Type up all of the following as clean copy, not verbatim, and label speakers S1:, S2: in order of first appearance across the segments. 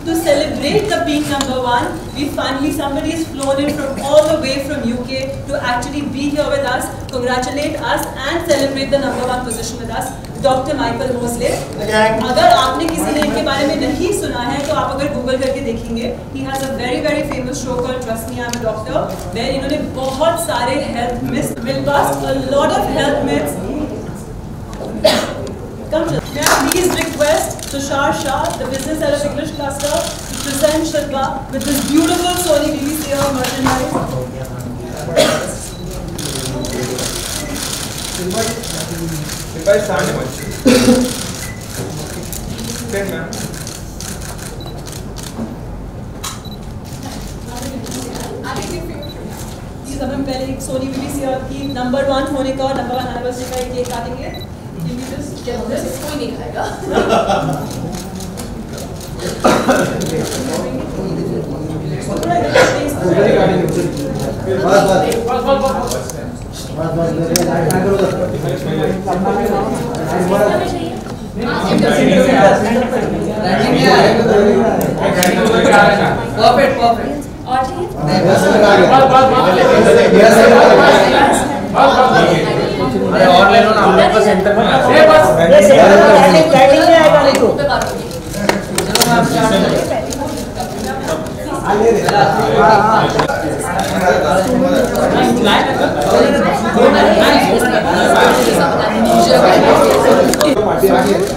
S1: To celebrate the being number one, we finally somebody is flown in from all the way from UK to actually be here with us, congratulate us and celebrate the number one position with us, Dr. Michael Mosley. अगर आपने किसी ने इनके बारे में नहीं सुना है तो आप अगर गूगल करके देखेंगे, he has a very famous show called Trust Me I'm a Doctor, where इन्होंने बहुत सारे health myths, will bust a lot of health myths. Come to may I please request Tushar Shah, the business head of English cluster, to present Shilpa with this beautiful Sony BBC merchandise.
S2: Shilpa is standing much. Sit, ma'am.
S1: Please अब हम पहले Sony BBC की number 1 होने का और number 1 anniversary का एक cake काटेंगे. कोई नहीं खाएगा.
S3: अरे और ले लो ना, हम लोग का सेंटर में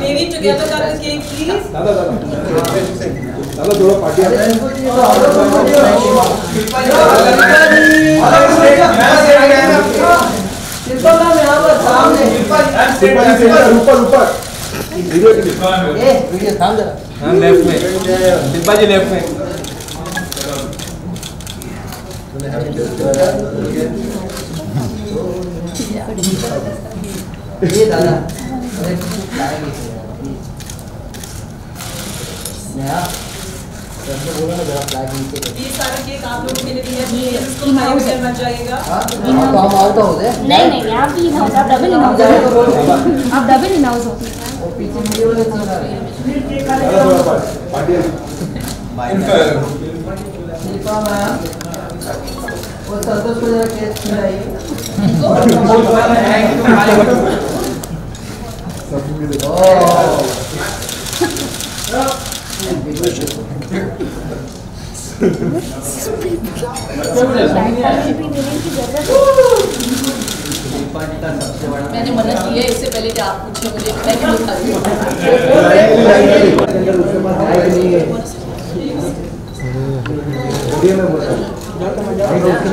S1: Maybe together cut the cake, please.
S2: दादा थोड़ा पार्टी
S3: शिल्पा मैम यहाँ पर सामने.
S2: ऊपर
S3: वीडियो थाम जरा.
S2: हाँ लेफ्ट में. शिल्पा जी लेफ्ट में.
S3: ये दादा. बोला ना जरा फ्लैग नीचे.
S1: ये सारा केक आप लोगों के लिए भी है. इसको खाओ फिर मत जाइएगा.
S3: तो हम आउट हो गए.
S4: नहीं आप भी इन हाउस, आप डबल इन हाउस, आप डबल इन हाउस हो.
S3: वो पीछे वीडियो वाले चल रहा है. शिल्पा मैम वो संतोष को जरा केस खिलाइए.
S1: मैंने मना किया इससे पहले कि आप पूछे मुझे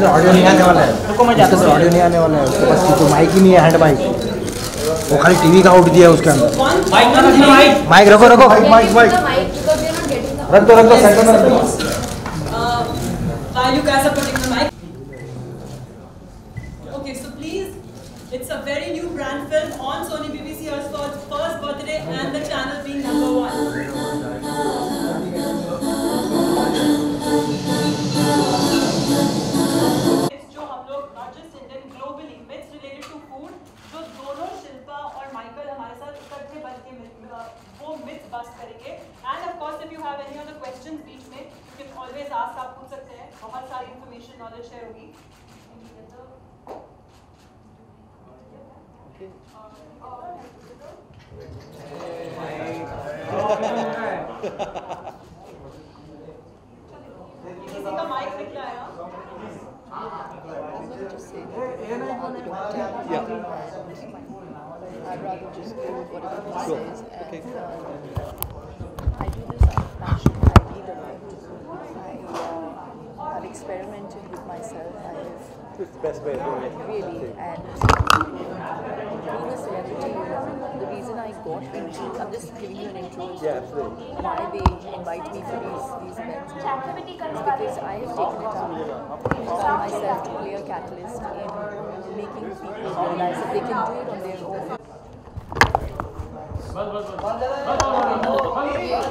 S3: ऑडियो नहीं आने वाला है. ऑडियो नहीं आने वाला है. उसके पास तो माइक ही नहीं है, हैंड माइक. वो खाली टीवी का आउट दिया है उसके अंदर. माइक रखो माइक रख दो सेंटर में रख दो.
S1: While you guys are putting the mic. Okay, so please, it's a very new brand film on Sony BBC Earth's first birthday and the channel being number 1. जो हम लोग not just Indian, globally myths related to food, जो दोनों शिल्पा और Michael हमारे साथ इकट्ठे बनके वो myth bust करेंगे. And of course, if you have any other questions बीच में, you can always ask. आप पूछ सकते हैं. बहुत सारी information knowledge share होगी. किसी का माइक निकला है?
S5: I'd rather just go with whatever he says. And, I do this out of passion. I need a life. I've experimented with myself. I've
S6: It's the best way of doing it.
S5: Really, and being a celebrity, the reason I got into, I'm just giving you an intro as
S6: Yeah,
S5: to
S6: absolutely.
S5: why they invite me for these events. It's because I have taken it up on myself to play a catalyst in making people realize that they can do it on their own.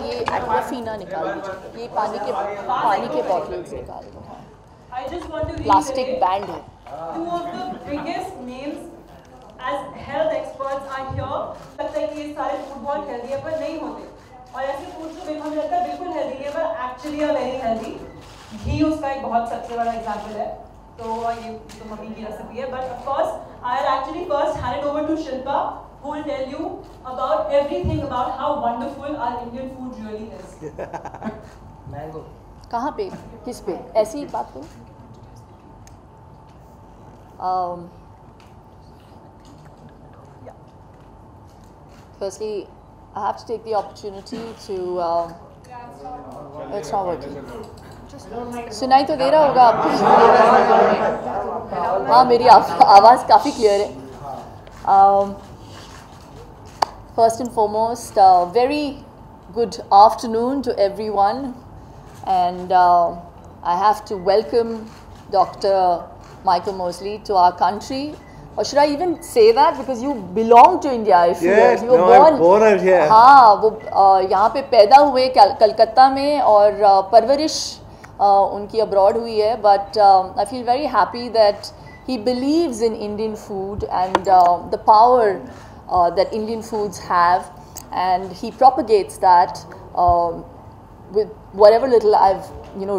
S5: ये एक्वाफीना निकाल दीजिए, ये पानी के bottles निकाल दो.
S1: I just want to
S5: plastic
S1: reiterate,
S5: band है.
S1: two of the biggest names as health experts are here. लगता है कि ये सारे फूड बहुत हेल्दी है पर नहीं होते, और ऐसे फूड तो बिल्कुल लगता है बिल्कुल हेल्दी है पर एक्चुअली आर वेरी हेल्दी. घी उसका एक बहुत सबसे बड़ा एग्जांपल है. तो ये तो मम्मी की रेसिपी है, but of course I will actually first hand it over to Shilpa, who will tell you about everything about how wonderful our Indian food really is.
S3: Mango
S5: कहाँ पे, किस पे, ऐसी ही बात करो. Firstly, I have to take the opportunity to. It's not working. सुनाई तो दे रहा होगा आपको. हाँ, मेरी आवाज़ काफ़ी क्लियर है. First and foremost, very good afternoon to everyone, and I have to welcome Dr. Michael Mosley to our country. Or should I even say that, because you belong to India? If
S6: Yes,
S5: you were
S6: no, I'm born out here.
S5: हाँ, वो यहाँ पे पैदा हुए कलकत्ता में, और परवरिश उनकी abroad हुई है. But I feel very happy that he believes in Indian food and the power that Indian foods have, and he propagates that with whatever little I've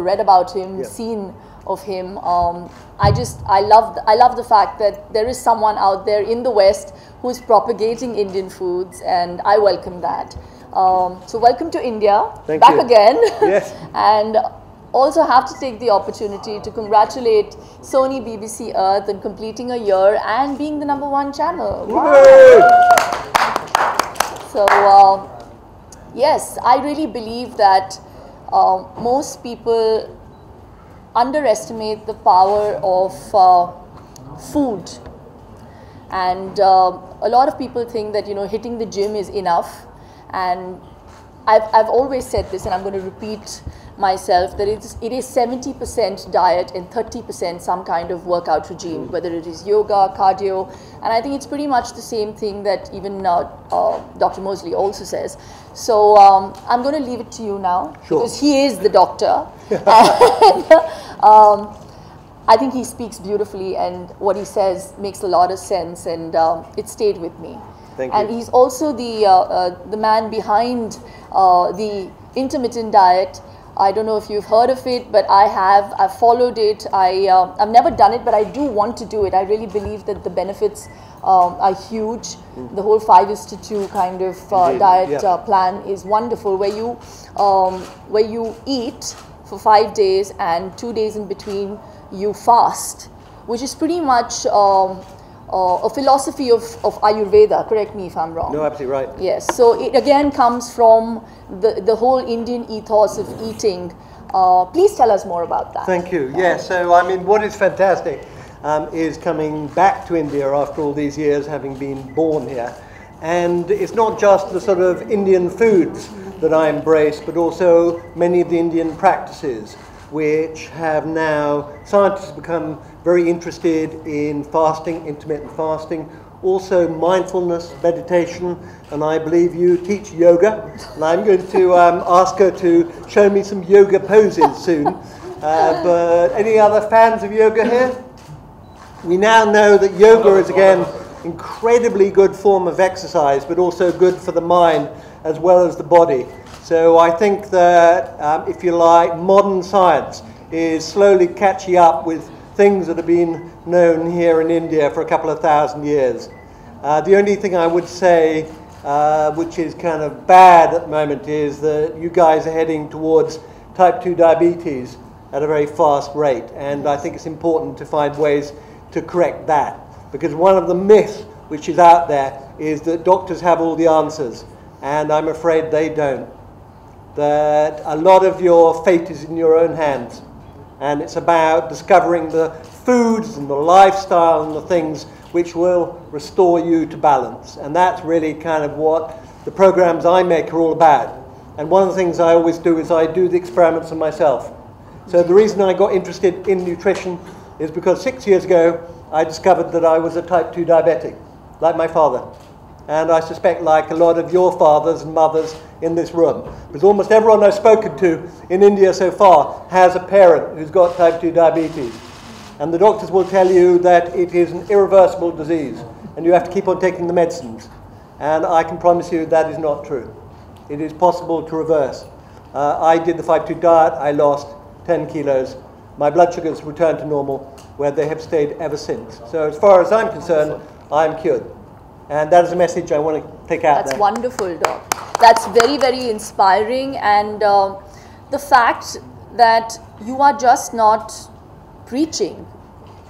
S5: read about him, seen of him. I love the fact that there is someone out there in the West who is propagating Indian foods, and I welcome that. So welcome to India,
S6: Thank
S5: back
S6: you.
S5: again.
S6: Yes.
S5: And also have to take the opportunity to congratulate Sony BBC Earth on completing a year and being the #1 channel. Wow. So yes, I really believe that most people underestimate the power of food, and a lot of people think that hitting the gym is enough, and I've always said this, and I'm going to repeat myself, that it is 70% diet and 30% some kind of workout regime, whether it is yoga, cardio, and I think it's pretty much the same thing that even Dr. Mosley also says. So I'm going to leave it to you now, because he is the doctor. And, I think he speaks beautifully, and what he says makes a lot of sense, and it stayed with me.
S6: Thank
S5: And
S6: you.
S5: he's also the man behind the intermittent diet. I don't know if you've heard of it, but I have. I've followed it. I've never done it, but I do want to do it. I really believe that the benefits are huge. The whole 5:2 kind of diet plan is wonderful, where you eat for 5 days and 2 days in between you fast, which is pretty much a philosophy of Ayurveda. Correct me if I'm wrong.
S6: No, absolutely right.
S5: Yes, so it again comes from the whole Indian ethos of eating. Please tell us more about that.
S6: Thank you. Yes, so I mean, what is fantastic is coming back to India after all these years, having been born here. And it's not just the sort of Indian foods that I embrace, but also many of the Indian practices, which have now, scientists have become very interested in fasting, intermittent fasting, also mindfulness, meditation, and I believe you teach yoga, and I'm going to ask her to show me some yoga poses soon. But any other fans of yoga here? We now know that yoga is again incredibly good form of exercise, but also good for the mind as well as the body. So I think that, if you like, modern science is slowly catching up with things that have been known here in India for a couple of thousand years. The only thing I would say, which is kind of bad at the moment, is that you guys are heading towards type 2 diabetes at a very fast rate, and I think it's important to find ways to correct that, because one of the myths which is out there is that doctors have all the answers, and I'm afraid they don't. That a lot of your fate is in your own hands. and it's about discovering the foods and the lifestyle and the things which will restore you to balance. And that's really kind of what the programs I make are all about. And one of the things I always do is I do the experiments on myself. So the reason I got interested in nutrition is because 6 years ago I discovered that I was a type 2 diabetic, like my father. And I suspect like a lot of your fathers and mothers in this room, because almost everyone I've spoken to in India so far has a parent who's got type 2 diabetes. And the doctors will tell you that it is an irreversible disease and you have to keep on taking the medicines. And I can promise you that is not true. It is possible to reverse. I did the 5-2 diet, I lost 10 kilos. My blood sugars returned to normal, where they have stayed ever since. So as far as I'm concerned, I'm cured. And that is a message I want to take out there.
S5: That's wonderful, Doc. That's very, very inspiring. And the fact that you are just not preaching,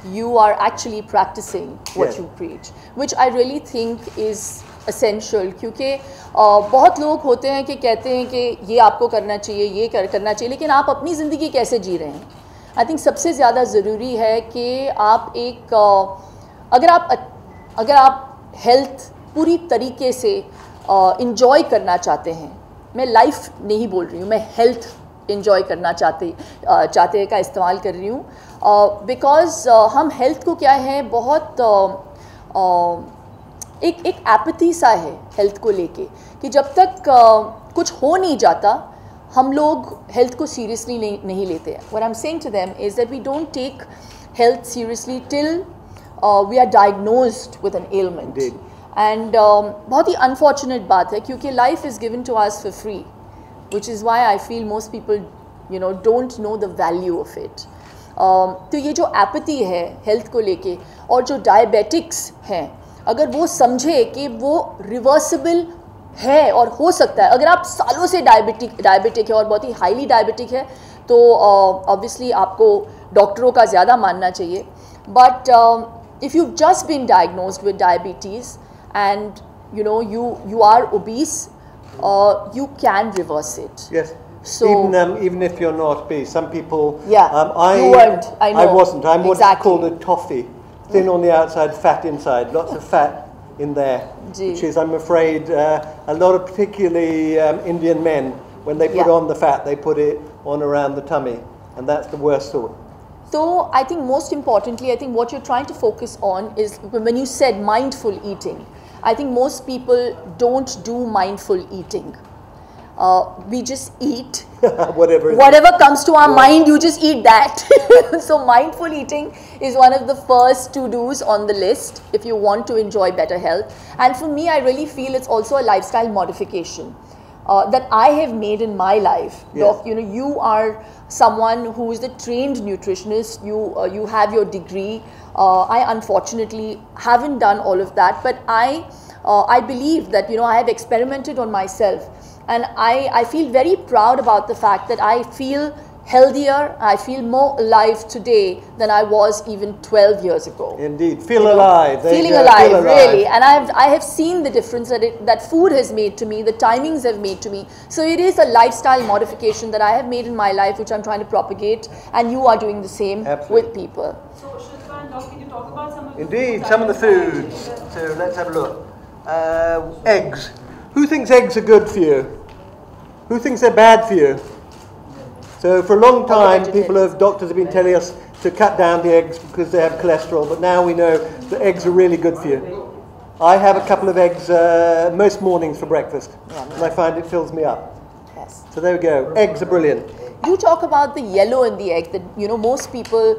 S5: you are actually practicing what you preach, which I really think is essential. क्योंकि बहुत लोग होते हैं कि कहते हैं कि ये आपको करना चाहिए, ये करना चाहिए, लेकिन आप अपनी ज़िंदगी कैसे जी रहे हैं? I think सबसे ज़्यादा ज़रूरी है कि आप एक अगर आप हेल्थ पूरी तरीके से इंजॉय करना चाहते हैं, मैं लाइफ नहीं बोल रही हूँ, मैं हेल्थ इंजॉय करना चाहते का इस्तेमाल कर रही हूँ, बिकॉज़ हम हेल्थ को क्या है बहुत एक एपैथी सा है हेल्थ को लेके कि जब तक कुछ हो नहीं जाता हम लोग हेल्थ को सीरियसली नहीं लेते हैं. What I'm saying to them is that we don't take health seriously till we are diagnosed with an ailment.
S6: Indeed.
S5: And बहुत ही unfortunate बात है क्योंकि life is given to us for free, which is why I feel most people, you know, don't know the value of it. तो ये जो apathy है health को लेके और जो diabetics हैं, अगर वो समझे कि वो reversible है और हो सकता है, अगर आप सालों से डायबिटिक है और बहुत ही हाईली डायबिटिक है तो obviously आपको डॉक्टरों का ज़्यादा मानना चाहिए. But if you've just been diagnosed with diabetes and you know you are obese, you can reverse it.
S6: Yes.
S5: So
S6: even if you're not obese, some people.
S5: Yeah. You weren't. I know.
S6: I wasn't. I'm what's
S5: Exactly.
S6: called a toffee, thin on the outside, fat inside. Lots of fat in there, which is, I'm afraid, a lot of particularly Indian men, when they put on the fat, they put it on around the tummy, and that's the worst sort.
S5: So I think most importantly, I think what you're trying to focus on is when you said mindful eating. I think most people don't do mindful eating. We just eat whatever comes to our mind, you just eat that. So mindful eating is one of the first to-dos on the list if you want to enjoy better health. And for me, I really feel it's also a lifestyle modification that I have made in my life. Doc, you know, you are someone who is the trained nutritionist. You have your degree. I unfortunately haven't done all of that, but I believe that, you know, I have experimented on myself. And I feel very proud about the fact that I feel healthier, I feel more alive today than I was even 12 years ago.
S6: Indeed, feel alive.
S5: Feeling alive, really. And I have seen the difference that food has made to me, the timings have made to me. So it is a lifestyle modification that I have made in my life, which I'm trying to propagate, and you are doing the same with people.
S1: So Shilpa and Doc, can you talk about some of the
S6: Indeed, some of the foods. So let's have a look. Eggs. Who thinks eggs are good for you? Who thinks they're bad for you? So for a long time, doctors have been telling us to cut down the eggs because they have cholesterol, but now we know that eggs are really good for you. I have a couple of eggs most mornings for breakfast, and I find it fills me up.
S5: Yes.
S6: So there we go. Eggs are brilliant.
S5: You talk about the yellow in the egg, that, you know, most people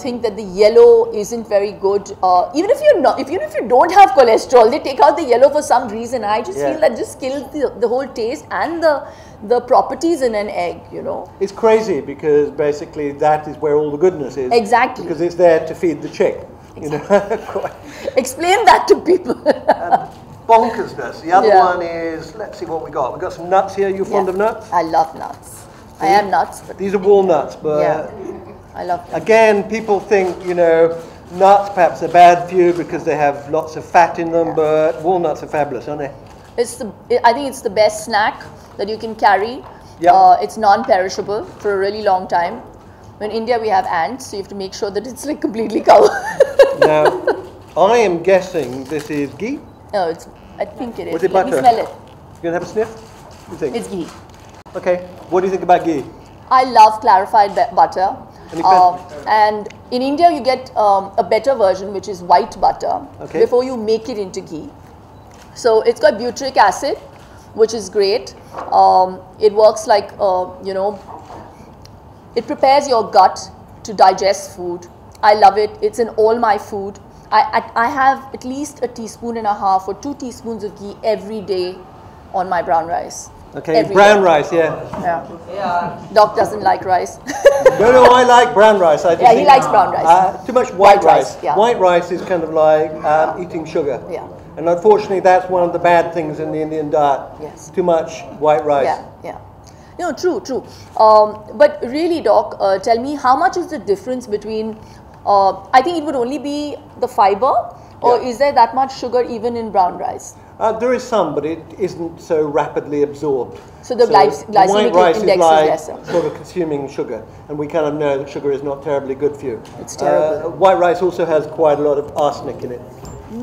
S5: think that the yellow isn't very good. Even if you don't have cholesterol, they take out the yellow for some reason. I just feel that just kills the whole taste and the properties in an egg, you know.
S6: It's crazy because basically that is where all the goodness is.
S5: Exactly.
S6: Because it's there to feed the chick. You know.
S5: Explain that to people.
S6: Bonkersness. The other one is, let's see what we got. We've got some nuts here. You fond of nuts?
S5: I love nuts. I am nuts. But
S6: these are walnuts, but
S5: I love them.
S6: Again, people think, you know, nuts perhaps are bad for you because they have lots of fat in them, but walnuts are fabulous, aren't they?
S5: I think it's the best snack that you can carry. It's non-perishable for a really long time. In India we have ants, so you have to make sure that it's like completely covered.
S6: Now, I am guessing this is ghee.
S5: No, it's. I think it is.
S6: Was it
S5: Let
S6: butter?
S5: me smell it.
S6: You gonna have a sniff? What do you think?
S5: It's ghee.
S6: Okay. What do you think about ghee?
S5: I love clarified butter. And in India you get a better version, which is white butter, before you make it into ghee. So it's got butyric acid, which is great. It works like, you know, it prepares your gut to digest food. I love it. It's in all my food. I have at least 1.5 teaspoons or 2 teaspoons of ghee every day on my brown rice.
S6: Okay, brown rice, yeah.
S5: Doc doesn't like rice.
S6: No, I like brown rice. I just
S5: he likes brown rice.
S6: Too much white rice.
S5: Yeah.
S6: White rice is kind of like eating sugar.
S5: Yeah.
S6: And unfortunately, that's one of the bad things in the Indian diet.
S5: Yes.
S6: Too much white rice.
S5: Yeah. No, true. But really, Doc, tell me, how much is the difference between, I think it would only be the fiber, or is there that much sugar even in brown rice?
S6: There is some, but it isn't so rapidly absorbed.
S5: So the glycemic
S6: rice
S5: index
S6: is like
S5: lesser.
S6: Sort of consuming sugar, and we kind of know that sugar is not terribly good for you.
S5: It's terrible.
S6: White rice also has quite a lot of arsenic in it,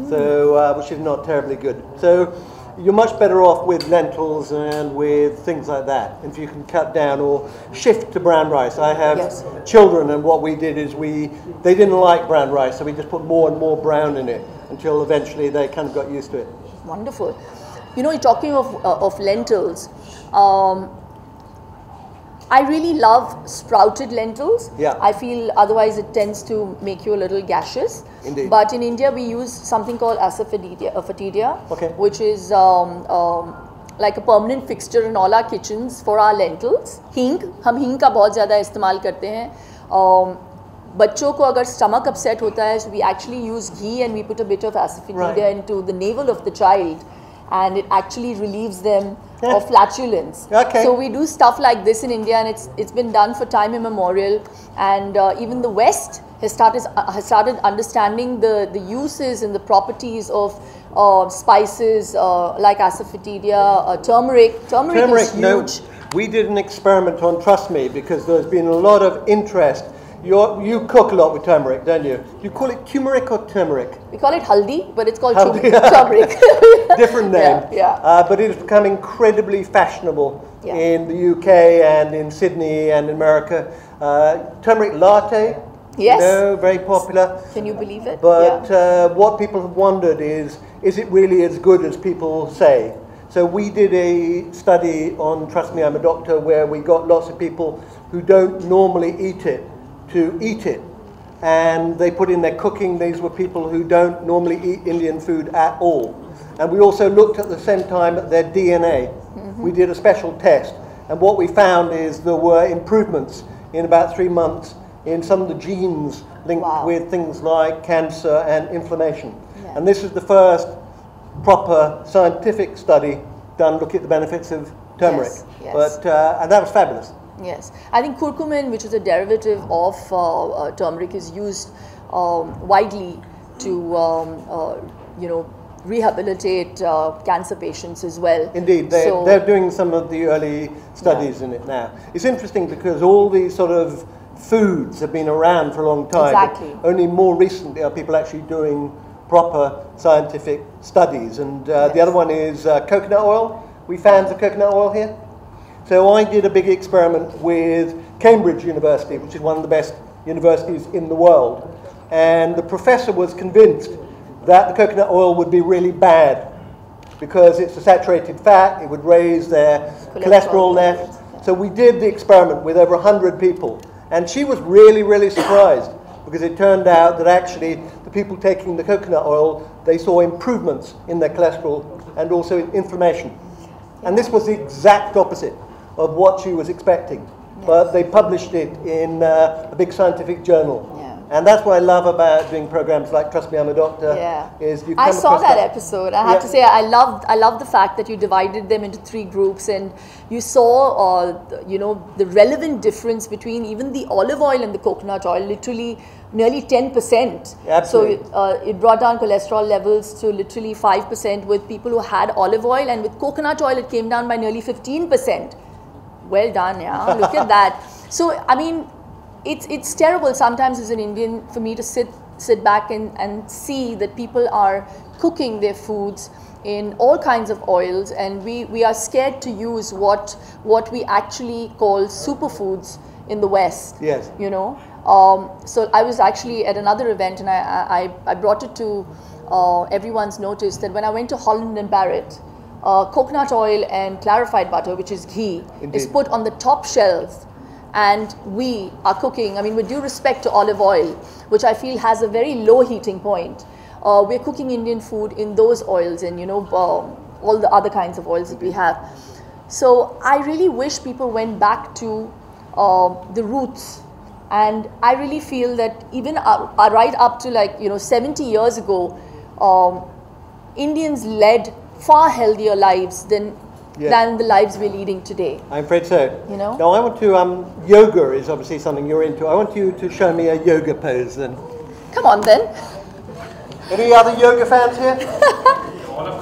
S6: so which is not terribly good. So you're much better off with lentils and with things like that, if you can cut down or shift to brown rice. I have children, and what we did is they didn't like brown rice, so we just put more and more brown in it until eventually they kind of got used to it.
S5: Wonderful. You know, you're talking of lentils. I really love sprouted lentils.
S6: Yeah.
S5: I feel otherwise it tends to make you a little gaseous.
S6: Indeed.
S5: But in India we use something called asafoetida, which is like a permanent fixture in all our kitchens for our lentils. Hing, हम हींग का बहुत ज़्यादा इस्तेमाल करते हैं. बच्चों को अगर stomach upset होता है, so we actually use ghee and we put a bit of asafoetida into the navel of the child, and it actually relieves them of flatulence. So we do stuff like this in India, and it's been done for time immemorial, and even the West has started understanding the uses and the properties of spices like asafoetida, turmeric. Turmeric is huge.
S6: No, we did an experiment on Trust Me because there's been a lot of interest. You cook a lot with turmeric, don't you? You call it turmeric or turmeric?
S5: We call it haldi, but it's called turmeric.
S6: Different name.
S5: Yeah.
S6: But it has become incredibly fashionable in the UK and in Sydney and in America. Turmeric latte.
S5: Yes.
S6: You know, very popular.
S5: Can you believe it?
S6: But what people have wondered is it really as good as people say? So we did a study on Trust Me, I'm a Doctor, where we got lots of people who don't normally eat it to eat it. And they put in their cooking. These were people who don't normally eat Indian food at all. And we also looked at the same time at their DNA. We did a special test. And what we found is there were improvements in about 3 months in some of the genes linked with things like cancer and inflammation. And this is the first proper scientific study done looking at the benefits of turmeric. But, and that was fabulous.
S5: Yes, I think curcumin, which is a derivative of turmeric, is used widely to, you know, rehabilitate cancer patients as well.
S6: Indeed, they're doing some of the early studies in it now. It's interesting because all these sort of foods have been around for a long time.
S5: Exactly.
S6: Only more recently are people actually doing proper scientific studies. And the other one is coconut oil. We fans of coconut oil here? So I did a big experiment with Cambridge University, which is one of the best universities in the world. And the professor was convinced that the coconut oil would be really bad because it's a saturated fat, it would raise their cholesterol levels. So we did the experiment with over 100 people. And she was really, really surprised because it turned out that actually the people taking the coconut oil, they saw improvements in their cholesterol and also in inflammation. And this was the exact opposite of what she was expecting. But they published it in a big scientific journal. And that's what I love about doing programs like Trust Me, I'm a Doctor. Is you
S5: I saw that episode. I have to say, I loved the fact that you divided them into 3 groups, and you saw, you know, the relevant difference between even the olive oil and the coconut oil, literally nearly 10%.
S6: Absolutely.
S5: So it brought down cholesterol levels to literally 5% with people who had olive oil, and with coconut oil it came down by nearly 15%. Well done, yeah. Look at that. So, I mean, it's terrible sometimes as an Indian for me to sit back and see that people are cooking their foods in all kinds of oils, and we are scared to use what we actually call superfoods in the West.
S6: Yes.
S5: You know. So I was actually at another event, and I brought it to everyone's notice that when I went to Holland and Barrett, coconut oil and clarified butter, which is ghee, is put on the top shelf, and we are cooking, I mean, with due respect to olive oil, which I feel has a very low heating point, we're cooking Indian food in those oils and, you know, all the other kinds of oils that we have. So I really wish people went back to the roots, and I really feel that even right up to, like, you know, 70 years ago, Indians led far healthier lives than the lives we're leading today.
S6: I'm afraid so.
S5: You know?
S6: Now I want to, yoga is obviously something you're into. I want you to show me a yoga pose then.
S5: Come on then.
S6: Any other yoga fans here?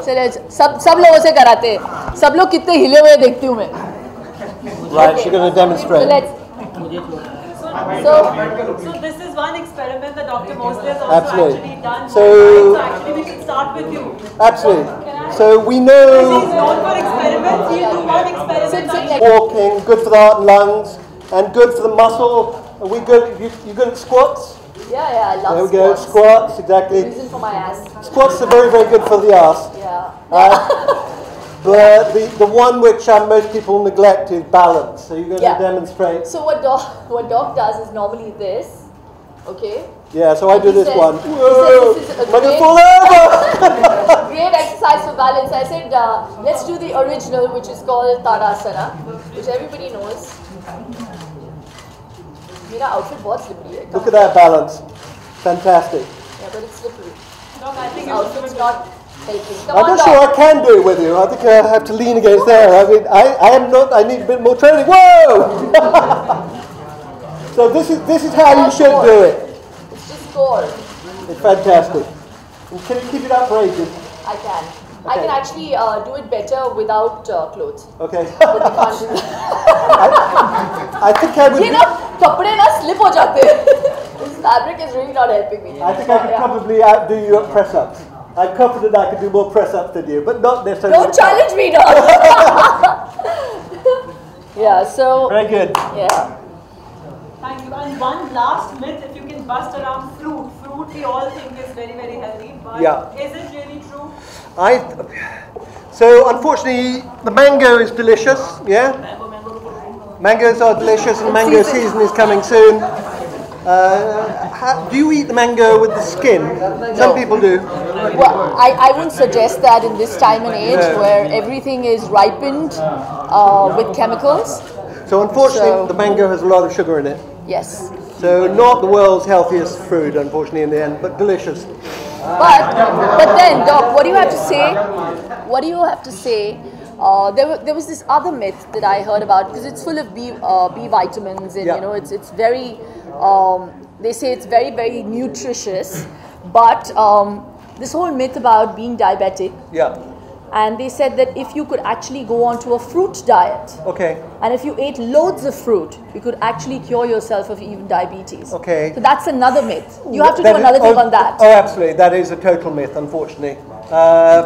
S5: चले सब लोगों से कराते हैं. सब लोग कितने हिले हुए देखती हूँ मैं.
S6: Right, she's going to demonstrate.
S1: So this is one experiment that Dr. Mosley has also actually done.
S6: So
S1: actually we should start with you.
S6: Absolutely. So we know
S1: He's known for experiments. He'll do one experiment.
S6: Walking, good for the heart and lungs, and good for the muscle. Are we good? You good at squats?
S5: Yeah, I love
S6: There we go, squats, exactly.
S5: Reason for my ass.
S6: Squats are very, very good for the ass.
S5: Yeah.
S6: But the one which most people neglect is balance. So you're going to demonstrate.
S5: So what Doc does is normally this, okay?
S6: Yeah, so I do this one.
S5: Whoa! This is a
S6: am I going to fall over?
S5: Great exercise for balance. I said, let's do the original, which is called Tadasana, which everybody knows. Mera outfit बहुत slippery hai.
S6: Look at that balance. Fantastic.
S5: Yeah, but it's slippery.
S1: Doc, I think
S5: Outfit's not helping. Come
S6: I'm
S5: on,
S6: not sure I can do it with you. I think I have to lean against there. I mean, I am not. I need a bit more training. Whoa! So this is how you should do it.
S5: It's just core.
S6: It's fantastic. And can you keep it up for ages?
S5: I can. I can actually do it better without clothes.
S6: Okay.
S5: But you can't do that.
S6: I think I would.
S5: ये ना कपड़े ना slip हो जाते हैं. This fabric is really not helping me.
S6: I think I could probably outdo you at press-ups. I'm confident I could do more press-ups than you, but not necessarily.
S5: Don't challenge me, dog. Yeah. So.
S6: Very good.
S5: Yeah.
S6: Thank
S1: you. And one last myth, if you can bust around fruit. Fruit we all think is very, very healthy, but is it really true?
S6: So unfortunately, the mango is delicious, yeah? Mangoes are delicious and mango season is coming soon. Do you eat the mango with the skin?
S5: No.
S6: Some people do.
S5: Well, I wouldn't suggest that in this time and age where everything is ripened with chemicals.
S6: So unfortunately, the mango has a lot of sugar in it.
S5: Yes.
S6: So not the world's healthiest fruit, unfortunately, in the end, but delicious.
S5: But then, Doc, what do you have to say? What do you have to say? There was this other myth that I heard about, because it's full of B vitamins, and you know, it's very. They say it's very, very nutritious, but this whole myth about being diabetic.
S6: Yeah.
S5: And they said that if you could actually go onto a fruit diet, and if you ate loads of fruit, you could actually cure yourself of even diabetes.
S6: Okay.
S5: So that's another myth. You have to do another thing on that.
S6: Oh, absolutely. That is a total myth, unfortunately.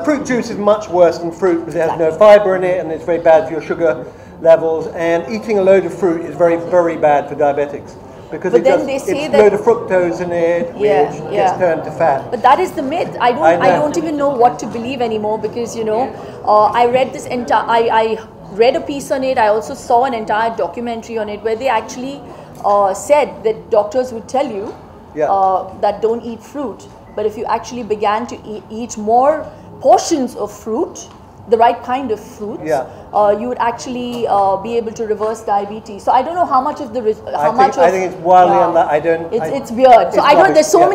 S6: Fruit juice is much worse than fruit because it has no fiber in it, and it's very bad for your sugar levels. And eating a load of fruit is very, very bad for diabetics. Because it's a load of fructose in it, which gets turned to fat.
S5: But that is the myth. I don't even know what to believe anymore, because you know, I read this I read a piece on it. I also saw an entire documentary on it where they actually said that doctors would tell you that don't eat fruit, but if you actually began to eat more portions of fruit, the right kind of fruits, you would actually be able to reverse diabetes. So I don't know how much of the
S6: I think it's wildly on that.
S5: It's weird. So I don't. There's so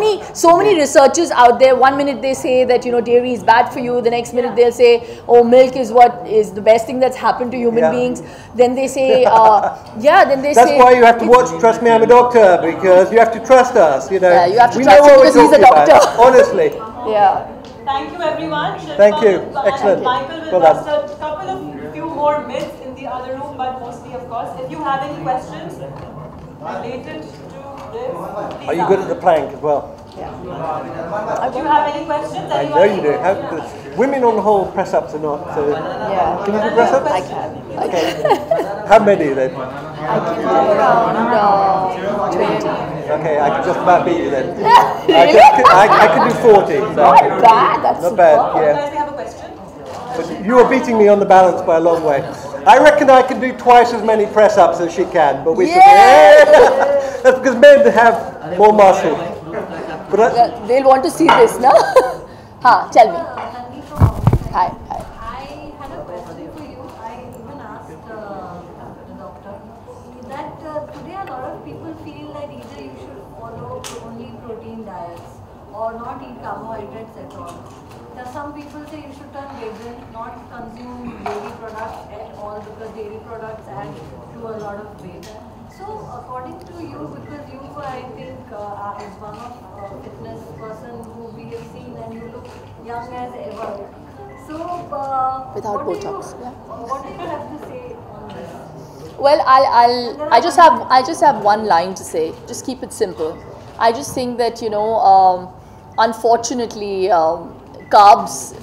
S5: many researchers out there. One minute they say that, you know, dairy is bad for you. The next minute they'll say, oh, milk is what is the best thing that's happened to human beings. Then they say, then they say.
S6: That's why you have to watch Trust Me, I'm a Doctor, because you have to trust us. You know.
S5: Yeah, you have to trust him because he's a doctor.
S6: Honestly.
S5: Yeah.
S1: Thank you, everyone. Shilpa,
S6: thank you. Excellent.
S1: Michael will bust a couple of few more myths in the other room, but mostly, of course. If you have any questions, related to this.
S6: Are you good at the plank as well?
S1: Do you have any questions?
S6: I know you do. Women on the whole press-ups are not.
S5: Yeah.
S6: Can you do press-ups?
S5: I can.
S6: How many then?
S5: I can do around 20.
S6: Okay, I can just about beat you then.
S5: Really?
S6: I can do 40. So.
S5: Not bad. That's
S6: Not
S5: super.
S6: bad.
S1: You
S6: Yeah.
S1: guys have a question?
S6: But you are beating me on the balance by a long way. I reckon I can do twice as many press-ups as she can, but we that's because men have more muscle. But
S5: They'll want to see this, no? Tell me. Hi.
S7: I had a question for you. I even asked the doctor that today a lot of people feel that either you should follow only protein diets or not eat carbohydrates at all. Now some people say you should turn vegan, not consume dairy products at all because dairy products add to a lot of weight. So according to you, because you I think is one of fitness person who we have seen and you look young as ever. So
S5: Without
S7: what
S5: Botox,
S7: what do you have to say on this?
S5: Well, I just have one line to say. Just keep it simple. I just think that unfortunately, carbs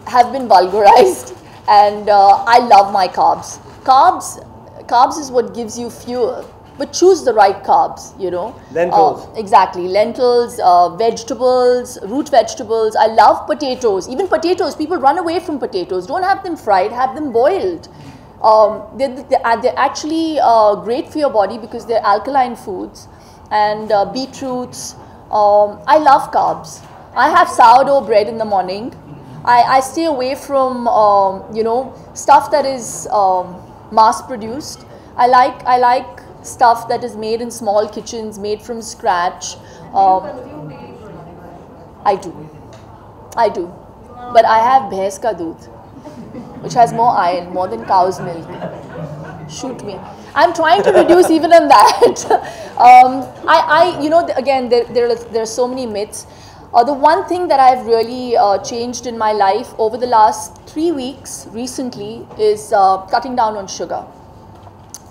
S5: have been vulgarized, and I love my carbs. Carbs is what gives you fuel, but choose the right carbs,
S6: Lentils.
S5: Exactly, lentils, vegetables, root vegetables. I love potatoes. Even potatoes, people run away from potatoes. Don't have them fried, have them boiled. They're actually great for your body because they're alkaline foods. And beetroots. I love carbs. I have sourdough bread in the morning. I stay away from stuff that is mass produced. I like stuff that is made in small kitchens, made from scratch. I do, but I have bhains ka doodh, which has more iron, more than cow's milk. Shoot me. I'm trying to reduce even on that. Again, there are so many myths. The one thing that I've really changed in my life over the last 3 weeks recently is cutting down on sugar,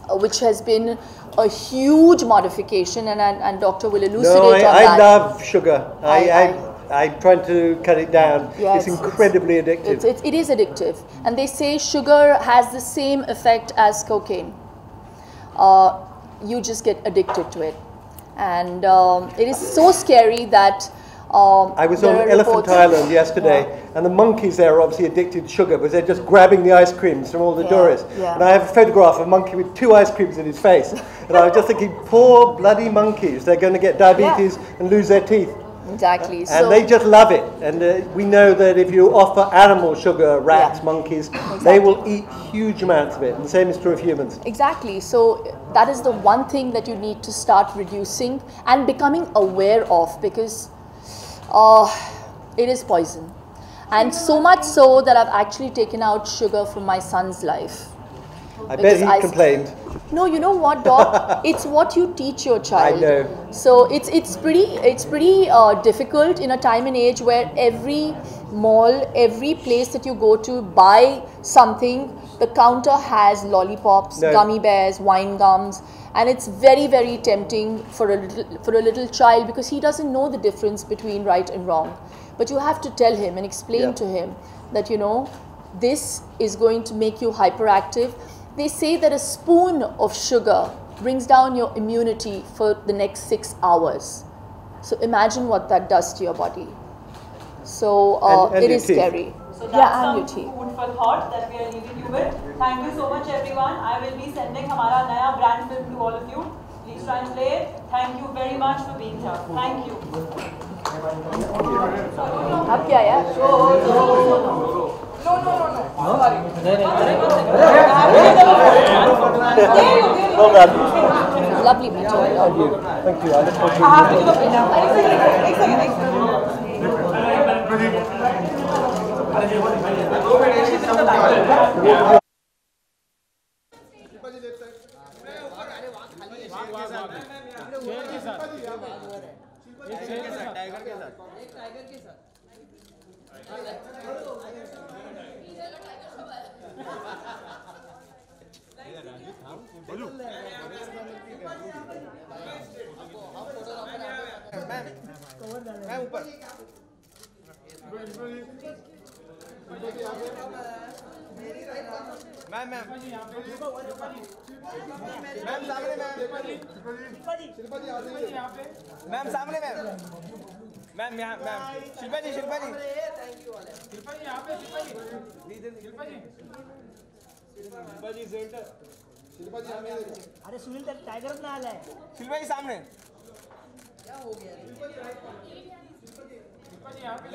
S5: which has been a huge modification, and Doctor will elucidate on that.
S6: I love sugar. I'm trying to cut it down.
S5: Yes,
S6: it's incredibly addictive.
S5: It is addictive. And they say sugar has the same effect as cocaine. You just get addicted to it. And it is so scary that
S6: I was on Elephant Island yesterday, and the monkeys there are obviously addicted to sugar because they're just grabbing the ice creams from all the tourists.
S5: Yeah.
S6: And I have a photograph of a monkey with 2 ice creams in his face. And I was just thinking, poor bloody monkeys, they're going to get diabetes and lose their teeth.
S5: Exactly.
S6: And they just love it. And we know that if you offer animal sugar, rats, monkeys, they will eat huge amounts of it. And the same is true of humans.
S5: Exactly. So that is the one thing that you need to start reducing and becoming aware of, because it is poison. And so much so that I've actually taken out sugar from my son's life.
S6: I bet he complained.
S5: No, you know what, Doc? It's what you teach your child.
S6: I know.
S5: So it's pretty difficult in a time and age where every mall, every place that you go to buy something, the counter has lollipops, gummy bears, wine gums, and it's very, very tempting for a little child because he doesn't know the difference between right and wrong. But you have to tell him and explain to him that this is going to make you hyperactive. They say that a spoon of sugar brings down your immunity for the next 6 hours. So imagine what that does to your body. So
S6: and
S5: it is scary.
S1: So that's some food for thought that we are leaving you with. Thank you so much, everyone. I will be sending हमारा नया brand film to all of you. Please try and play it. Thank you very much for being here. Thank you.
S5: अब क्या यार?
S6: Well done.
S5: Lovely meeting you.
S6: Thank you. I look forward to
S2: मैं ऊपर ma'am ma'am ma'am सामने ma'am Shilpa जी ma'am सामने ma'am ma'am यहाँ ma'am Shilpa जी शिल्पा जी यहाँ पे शिल्पा जी सेंटर शिल्पा जी सामने
S3: अरे सुनील तर टाइगर ना आलाय
S2: शिल्पा जी सामने
S8: क्या हो गया?
S2: शिल्पा जी यहाँ पे